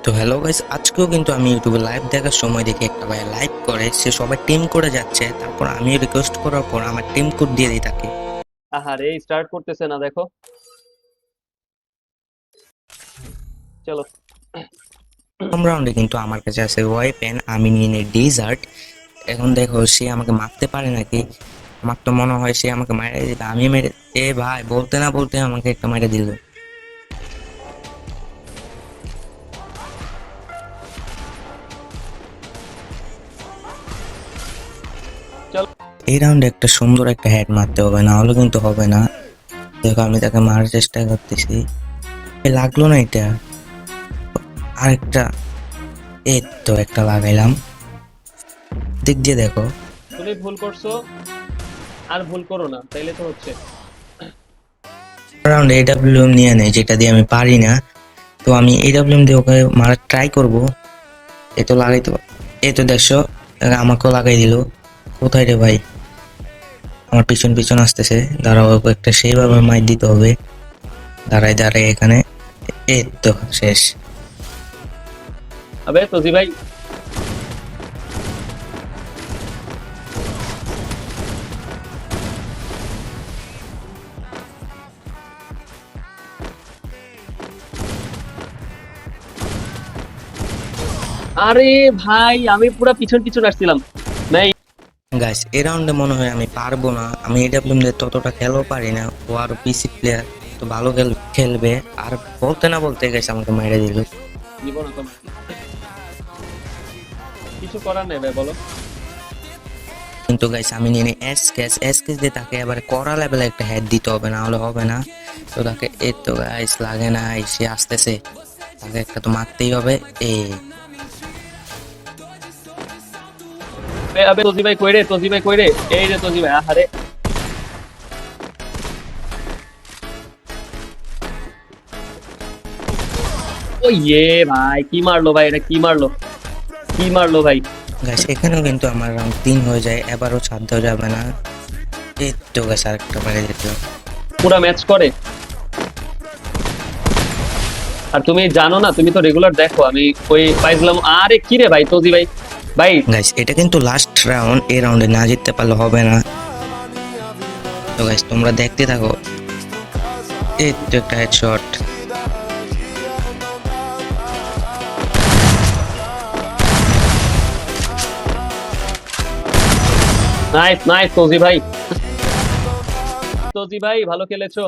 তো hello guys, আজকেও কিন্তু আমি ইউটিউবে লাইভ দেখার সময় দেখি একটা ভাই লাইভ করে, সে সবাই টিম করে যাচ্ছে, তারপর আমি রিকোয়েস্ট করার পর আমার টিম কোড দিয়ে দিই তাকে। আহারে স্টার্ট করতেছে না দেখো। চলো। প্রথম রাউন্ডে কিন্তু আমার কাছে আছে ওয়েপেন, আমি নিয়ে নিই ডিজার্ট। এখন দেখো সে আমাকে মারতে পারে নাকি। আমার তো মনে হয় সে আমাকে মারে দিবে, আমি মেরে ভাই বলতে না বলতে আমাকে একটা মেরে দিল। চলো। এই রাউন্ডে একটা সুন্দর একটা হেড মারতে হবে, না হলে কিন্তু হবে না। দেখো আমি তাকে মারার চেষ্টা করতেছি, লাগলো না এটা। আরেকটা, এই তো একটা লাগাইলাম। দিক দিয়ে দেখো। তুমি ভুল করছো, আর ভুল করো না, তাইলে তো হচ্ছে। রাউন্ড এডাব্লিউএম নিয়ে নেয়, যেটা দিয়ে আমি পারি না। তো আমি এডাব্লিউএম দিয়ে ওকে মারার ট্রাই করব। এ তো লাগাইতে, এই তো দেখছো আমাকেও লাগাই দিল। কোথায় রে ভাই, আমার পিছন পিছন আসতেছে, দাঁড়াও ওকে একটা সেইভাবে মাইর দিতে হবে। দাঁড়াই দাঁড়াই এখানে, এই তো শেষ। আবে তোজি ভাই, আরে ভাই আমি পুরা পিছন পিছন আসছিলাম। নাই। গাইস এই রাউন্ডে মনে হয় আমি পারবো না, আমি এডাব্লিউএম দিয়ে ততটা খেলও পারি না, ও আরো পিসি প্লেয়ার, তো ভালো খেলবে। আর বলতে না বলতে গেছে আমাকে মেরে দিল। জীবন তোমার কিছু করার নেই ভাই, বলো। কিন্তু গাইস আমি নিয়ে নিই এস কেস দিয়ে তাকে এবার কড়া লেভেলে একটা হেড দিতে হবে, না হলে হবে না। তো তাকে, এই তো গাইস লাগে না, সে আসতেছে, তাকে একটা তো মারতেই হবে। এই আবে তোজি ভাই কই রে, তোজি ভাই কই রে, এই রে তোজি ভাই। আহারে ও ইয়ে ভাই, কি মারলো ভাই, এটা কি মারলো, কি মারলো ভাই। গাইস এখানেও কিন্তু আমার রাউন্ড 3 হয়ে যায়, এবারও ছাড় দেওয়া যাবে না। এই তো গাইস আরেকটা মেরে দিত। পুরা ম্যাচ করে। আর তুমি জানো না, তুমি তো রেগুলার দেখো, আমি ওই পাইছিলাম। আরে কি রে ভাই তোজি ভাই, ভাই গাইস এটা কিন্তু লাস্ট রাউন্ড, এই রাউন্ডে না জিততে পারলে হবে না। তো গাইস তোমরা দেখতে থাকো। এই তো একটা হেডশট। নাইস নাইস তোজি ভাই, তোজি ভাই ভালো খেলেছো।